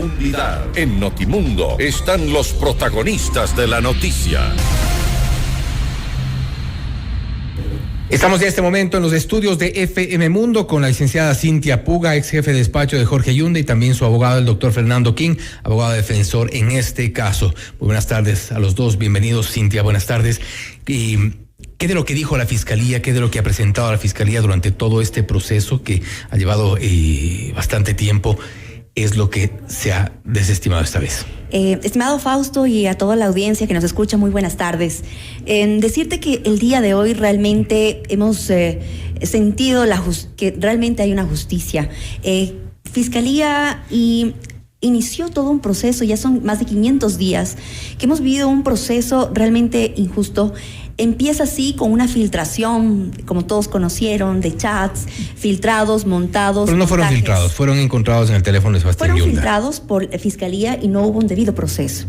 profundidad. En Notimundo están los protagonistas de la noticia. Estamos ya en este momento en los estudios de FM Mundo con la licenciada Cintia Puga, ex jefe de despacho de Jorge Yunda, y también su abogado, el doctor Fernando King, abogado defensor en este caso. Muy buenas tardes a los dos, bienvenidos. Cintia, buenas tardes. ¿Qué de lo que dijo la Fiscalía, qué de lo que ha presentado la Fiscalía durante todo este proceso que ha llevado bastante tiempo es lo que se ha desestimado esta vez? Estimado Fausto y a toda la audiencia que nos escucha, muy buenas tardes. Decirte que el día de hoy realmente hemos sentido que realmente hay una justicia. Fiscalía inició todo un proceso, ya son más de 500 días, que hemos vivido un proceso realmente injusto. Empieza así con una filtración, como todos conocieron, de chats filtrados, montados. Pero no fueron filtrados, fueron encontrados en el teléfono de Sebastián Yunda. Fueron filtrados por Fiscalía y no hubo un debido proceso.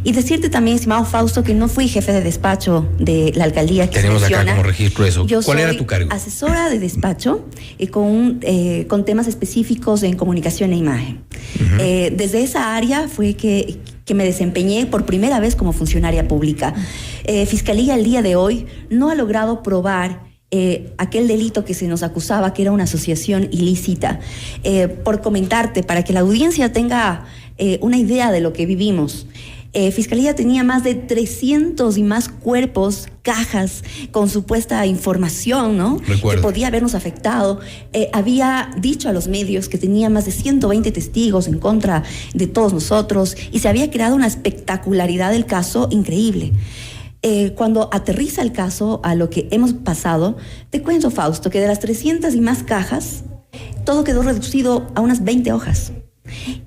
Y decirte también, estimado Fausto, que no fui jefe de despacho de la alcaldía que tenemos acá como registro eso. ¿Cuál era tu cargo? Asesora de despacho con temas específicos en comunicación e imagen. Desde esa área fue que me desempeñé por primera vez como funcionaria pública. Fiscalía el día de hoy no ha logrado probar aquel delito que se nos acusaba, que era una asociación ilícita. Por comentarte, para que la audiencia tenga una idea de lo que vivimos, Fiscalía tenía más de 300 y más cuerpos, cajas con supuesta información, ¿no? Recuerdo. Que podía habernos afectado. Había dicho a los medios que tenía más de 120 testigos en contra de todos nosotros y se había creado una espectacularidad del caso increíble. Cuando aterriza el caso a lo que hemos pasado, te cuento, Fausto, que de las 300 y más cajas, todo quedó reducido a unas 20 hojas.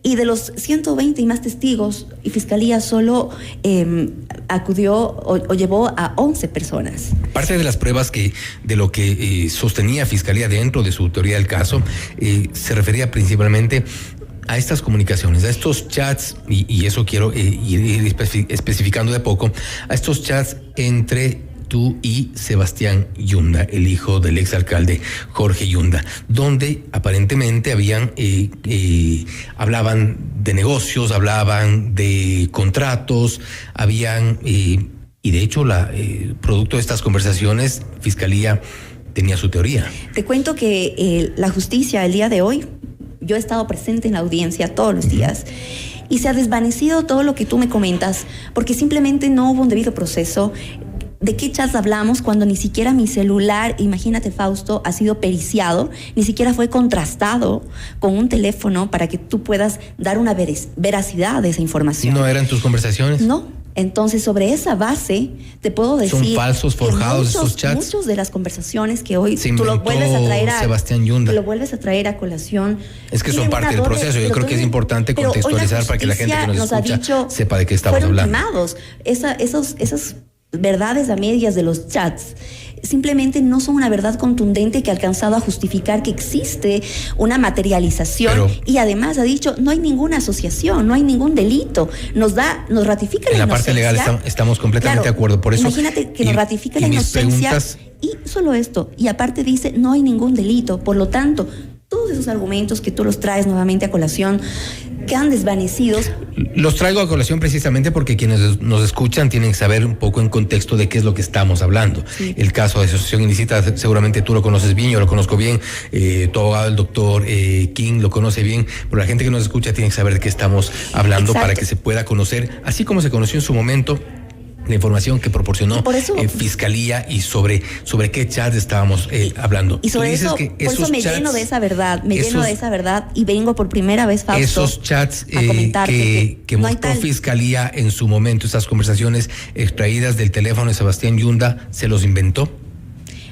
Y de los 120 y más testigos, y Fiscalía solo acudió o llevó a 11 personas. Parte de las pruebas de lo que sostenía Fiscalía dentro de su teoría del caso, se refería principalmente a estas comunicaciones, a estos chats, y eso quiero ir especificando de poco, a estos chats entre tú y Sebastián Yunda, el hijo del exalcalde Jorge Yunda, donde aparentemente hablaban de negocios, hablaban de contratos, y de hecho producto de estas conversaciones, Fiscalía tenía su teoría. Te cuento que la justicia el día de hoy, yo he estado presente en la audiencia todos los días, y se ha desvanecido todo lo que tú me comentas, porque simplemente no hubo un debido proceso. ¿De qué chats hablamos cuando ni siquiera mi celular, imagínate, Fausto, ha sido periciado, ni siquiera fue contrastado con un teléfono para que tú puedas dar una veracidad de esa información? ¿No eran tus conversaciones? No. Entonces, sobre esa base, te puedo decir... ¿Son falsos, forjados esos chats? Muchos de las conversaciones que hoy tú lo vuelves a traer Sebastián Yunda. Lo vuelves a traer a colación. Es que son parte del proceso. Yo creo que es importante contextualizar para que la gente que nos escucha sepa de qué estamos hablando. Fueron quemados. Esas verdades a medias de los chats simplemente no son una verdad contundente que ha alcanzado a justificar que existe una materialización. Y además ha dicho, no hay ninguna asociación, no hay ningún delito. Nos ratifica la inocencia. En la parte legal estamos completamente de acuerdo. Por eso, imagínate que nos ratifica la inocencia. Y solo esto. Y aparte dice, no hay ningún delito. Por lo tanto, todos esos argumentos que tú los traes nuevamente a colación quedan desvanecidos. Los traigo a colación precisamente porque quienes nos escuchan tienen que saber un poco en contexto de qué es lo que estamos hablando. Sí. El caso de asociación ilícita, seguramente tú lo conoces bien, yo lo conozco bien, tu abogado, el doctor King, lo conoce bien, pero la gente que nos escucha tiene que saber de qué estamos hablando. Exacto. Para que se pueda conocer, así como se conoció en su momento la información que proporcionó Fiscalía y sobre qué chats estábamos hablando. Y sobre eso, que por eso me lleno de esa verdad, lleno de esa verdad y vengo por primera vez, Fausto, esos chats que mostró Fiscalía en su momento, esas conversaciones extraídas del teléfono de Sebastián Yunda, ¿se los inventó?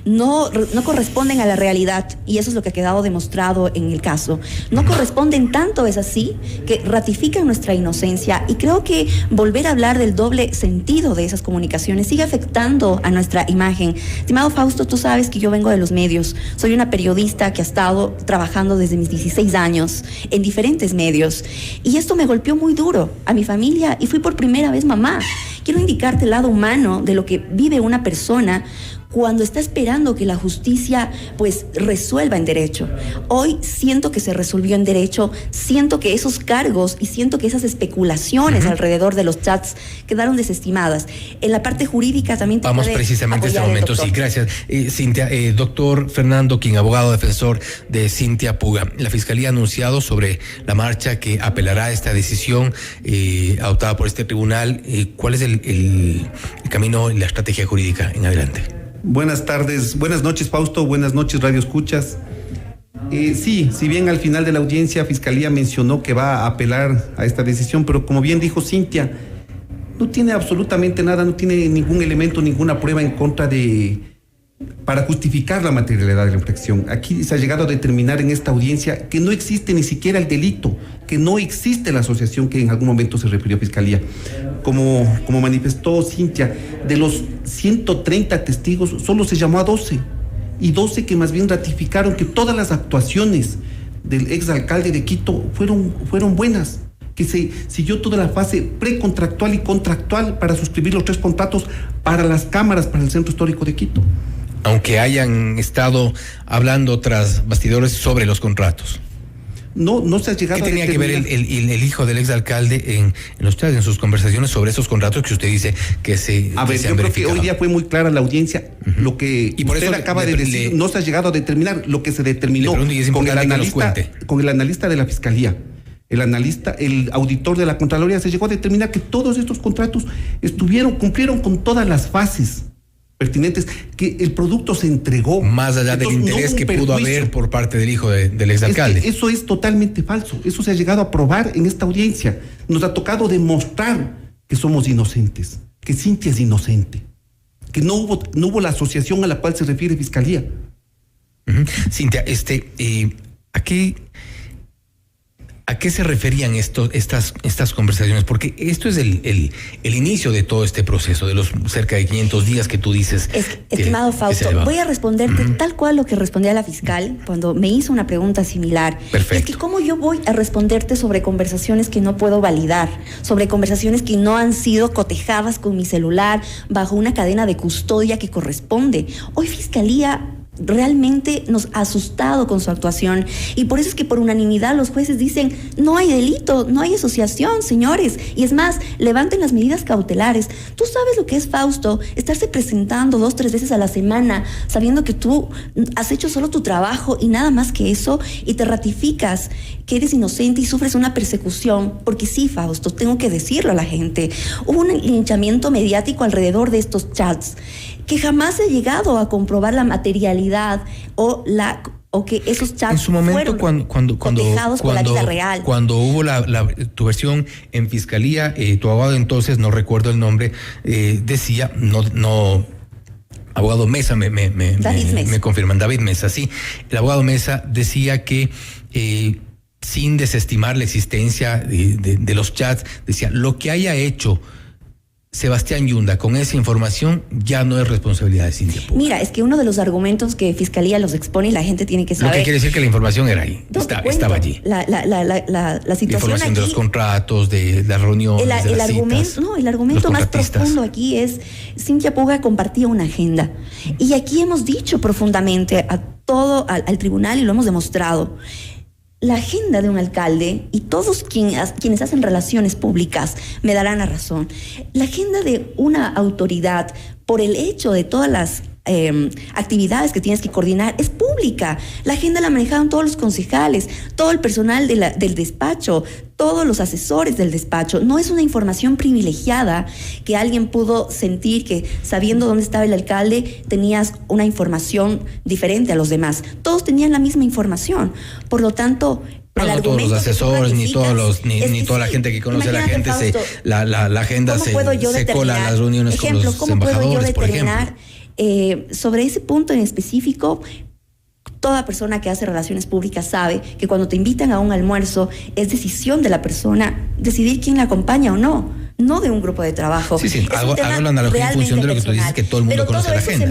No corresponden a la realidad, y eso es lo que ha quedado demostrado en el caso. No corresponden, tanto es así que ratifican nuestra inocencia, y creo que volver a hablar del doble sentido de esas comunicaciones sigue afectando a nuestra imagen. Estimado Fausto, tú sabes que yo vengo de los medios, soy una periodista que ha estado trabajando desde mis 16 años en diferentes medios, y esto me golpeó muy duro a mi familia, y fui por primera vez mamá. Quiero indicarte el lado humano de lo que vive una persona cuando está esperando que la justicia pues resuelva en derecho. Hoy siento que se resolvió en derecho, siento que esos cargos y siento que esas especulaciones alrededor de los chats quedaron desestimadas. En la parte jurídica también vamos precisamente a este momento. Sí, gracias. Cintia, doctor Fernando King, abogado defensor de Cynthia Puga. La Fiscalía ha anunciado sobre la marcha que apelará a esta decisión adoptada por este tribunal. ¿Cuál es el camino y la estrategia jurídica en adelante? Buenas tardes, buenas noches, Fausto, buenas noches, Radio Escuchas. Sí, si bien al final de la audiencia Fiscalía mencionó que va a apelar a esta decisión, pero como bien dijo Cynthia, no tiene absolutamente nada, no tiene ningún elemento, ninguna prueba en contra para justificar la materialidad de la infracción. Aquí se ha llegado a determinar en esta audiencia que no existe ni siquiera el delito, que no existe la asociación que en algún momento se refirió a Fiscalía. Como manifestó Cynthia, de los 130 testigos solo se llamó a 12, y 12 que más bien ratificaron que todas las actuaciones del exalcalde de Quito fueron buenas, que se siguió toda la fase precontractual y contractual para suscribir los 3 contratos para las cámaras, para el Centro Histórico de Quito. Aunque hayan estado hablando tras bastidores sobre los contratos. No se ha llegado a ¿Qué tenía que ver el hijo del exalcalde en los chats, en sus conversaciones sobre esos contratos que usted dice que se han verificado? Creo que hoy día fue muy clara la audiencia. Lo que y por usted acaba de decir no se ha llegado a determinar. Lo que se determinó con el analista de la Fiscalía, el auditor de la Contraloría, se llegó a determinar que todos estos contratos cumplieron con todas las fases pertinentes, que el producto se entregó. Más allá del interés que pudo haber por parte del hijo del exalcalde. Eso es totalmente falso. Eso se ha llegado a probar en esta audiencia. Nos ha tocado demostrar que somos inocentes, que Cynthia es inocente, que no hubo la asociación a la cual se refiere Fiscalía. Cynthia, ¿a qué se referían estas conversaciones? Porque esto es el inicio de todo este proceso, de los cerca de 500 días que tú dices. Estimado Fausto, voy a responderte tal cual lo que respondí a la fiscal cuando me hizo una pregunta similar. Perfecto. Es que cómo yo voy a responderte sobre conversaciones que no puedo validar, sobre conversaciones que no han sido cotejadas con mi celular bajo una cadena de custodia que corresponde. Hoy Fiscalía realmente nos ha asustado con su actuación, y por eso es que por unanimidad los jueces dicen: no hay delito, no hay asociación, señores, y es más, levanten las medidas cautelares. Tú sabes lo que es, Fausto, estarse presentando 2-3 veces a la semana sabiendo que tú has hecho solo tu trabajo y nada más que eso, y te ratificas que eres inocente y sufres una persecución, porque sí, Fausto, tengo que decirlo a la gente, hubo un linchamiento mediático alrededor de estos chats que jamás se ha llegado a comprobar la materialidad o que esos chats en su momento, fueron cotejados con la vida real. Cuando hubo tu versión en Fiscalía, tu abogado entonces, no recuerdo el nombre, decía, abogado Mesa, me confirman, David Mesa, sí. El abogado Mesa decía que sin desestimar la existencia de los chats, decía: lo que haya hecho Sebastián Yunda con esa información ya no es responsabilidad de Cynthia Puga. Mira, es que uno de los argumentos que Fiscalía los expone y la gente tiene que saber. Lo que quiere decir que la información era ahí, estaba allí. La situación información aquí, de los contratos, de las reuniones, de las citas. El argumento más profundo aquí es: Cynthia Puga compartía una agenda. Y aquí hemos dicho profundamente al tribunal, y lo hemos demostrado. La agenda de un alcalde, y todos quienes hacen relaciones públicas me darán la razón, la agenda de una autoridad, por el hecho de todas las actividades que tienes que coordinar, es pública. La agenda la manejaban todos los concejales, todo el personal del despacho, todos los asesores del despacho. No es una información privilegiada que alguien pudo sentir que, sabiendo dónde estaba el alcalde, tenías una información diferente a los demás. Todos tenían la misma información. Por lo tanto, pero no todos los asesores, ni toda la gente que conoce a la gente, Fausto, la agenda se cola a las reuniones con los embajadores, por ejemplo. Sobre ese punto en específico, toda persona que hace relaciones públicas sabe que cuando te invitan a un almuerzo es decisión de la persona decidir quién la acompaña o no de un grupo de trabajo. Sí, hago la analogía en función de lo que tú dices, que todo el mundo conoce la agenda.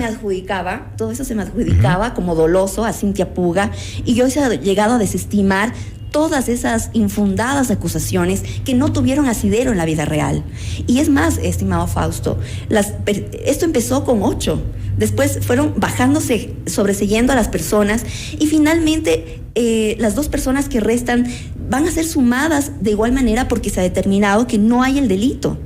Todo eso se me adjudicaba como doloso a Cynthia Puga, y yo he llegado a desestimar todas esas infundadas acusaciones que no tuvieron asidero en la vida real. Y es más, estimado Fausto, esto empezó con 8. Después fueron bajándose, sobreseyendo a las personas y finalmente las 2 personas que restan van a ser sumadas de igual manera porque se ha determinado que no hay el delito.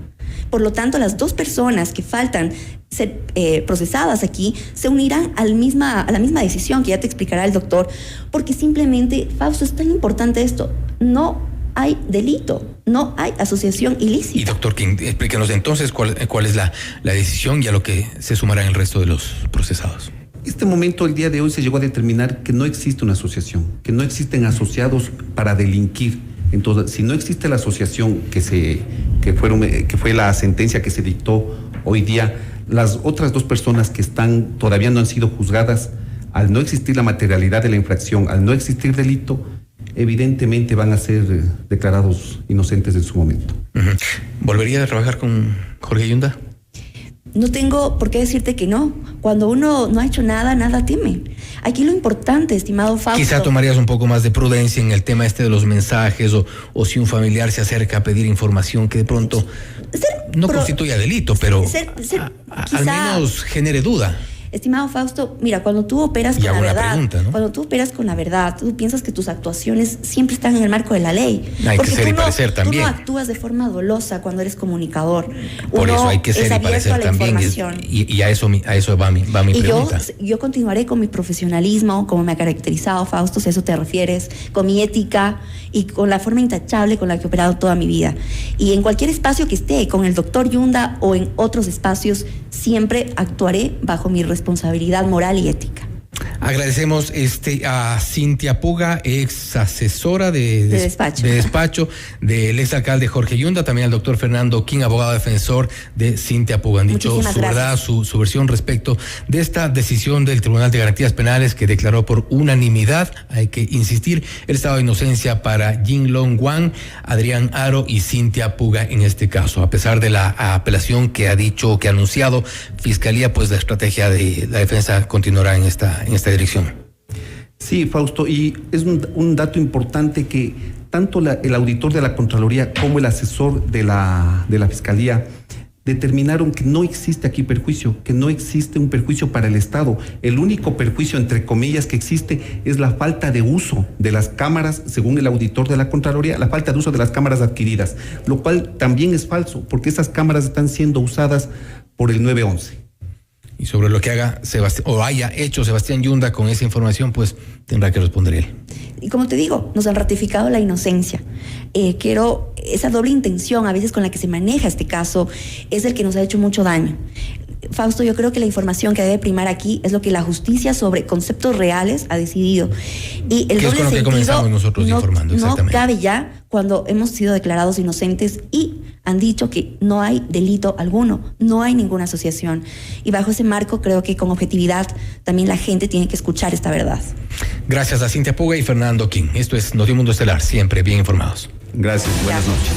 Por lo tanto, las 2 personas que faltan ser procesadas aquí se unirán a la misma decisión que ya te explicará el doctor, porque simplemente, Fausto, es tan importante esto, no hay delito, no hay asociación ilícita. Y doctor King, explíquenos entonces cuál es la decisión y a lo que se sumarán el resto de los procesados. Este momento, el día de hoy, se llegó a determinar que no existe una asociación, que no existen asociados para delinquir. Entonces, si no existe la asociación que fue la sentencia que se dictó hoy día, las otras 2 personas que todavía no han sido juzgadas, al no existir la materialidad de la infracción, al no existir delito, evidentemente van a ser declarados inocentes en su momento. Uh-huh. ¿Volvería a trabajar con Jorge Yunda? No tengo por qué decirte que no. Cuando uno no ha hecho nada, nada teme. Aquí lo importante, estimado Fausto... Quizá tomarías un poco más de prudencia en el tema de los mensajes o si un familiar se acerca a pedir información que de pronto no constituya delito, pero al menos genere duda. Estimado Fausto, mira, cuando tú operas con la verdad, ¿no? Cuando tú operas con la verdad, tú piensas que tus actuaciones siempre están en el marco de la ley. Hay que ser y parecer también. Tú no actúas de forma dolosa cuando eres comunicador. Por eso hay que ser y parecer también. Y a eso va mi pregunta. Yo continuaré con mi profesionalismo, como me ha caracterizado, Fausto, si a eso te refieres, con mi ética y con la forma intachable con la que he operado toda mi vida. Y en cualquier espacio que esté, con el doctor Yunda o en otros espacios, siempre actuaré bajo mi responsabilidad moral y ética. Agradecemos a Cintia Puga, ex asesora de despacho del ex alcalde Jorge Yunda, también al doctor Fernando King, abogado defensor de Cintia Puga. Han dicho su verdad, su versión respecto de esta decisión del Tribunal de Garantías Penales que declaró por unanimidad, hay que insistir, el estado de inocencia para Jin Long Wang, Adrián Haro y Cintia Puga en este caso. A pesar de la apelación que ha anunciado Fiscalía, pues la estrategia de la defensa continuará en esta dirección. Sí, Fausto, y es un dato importante que tanto el auditor de la Contraloría como el asesor de la Fiscalía determinaron que no existe aquí perjuicio, que no existe un perjuicio para el Estado. El único perjuicio, entre comillas, que existe es la falta de uso de las cámaras, según el auditor de la Contraloría, la falta de uso de las cámaras adquiridas, lo cual también es falso, porque esas cámaras están siendo usadas por el 911. Y sobre lo que haya hecho Sebastián Yunda con esa información, pues tendrá que responder él. Y como te digo, nos han ratificado la inocencia. Esa doble intención a veces con la que se maneja este caso es el que nos ha hecho mucho daño. Fausto, yo creo que la información que debe primar aquí es lo que la justicia sobre conceptos reales ha decidido. Y el ¿Qué es con lo que comenzamos nosotros informando? No cabe ya cuando hemos sido declarados inocentes y han dicho que no hay delito alguno, no hay ninguna asociación. Y bajo ese marco creo que con objetividad también la gente tiene que escuchar esta verdad. Gracias a Cintia Puga y Fernando King. Esto es Notimundo Estelar, siempre bien informados. Gracias, buenas noches.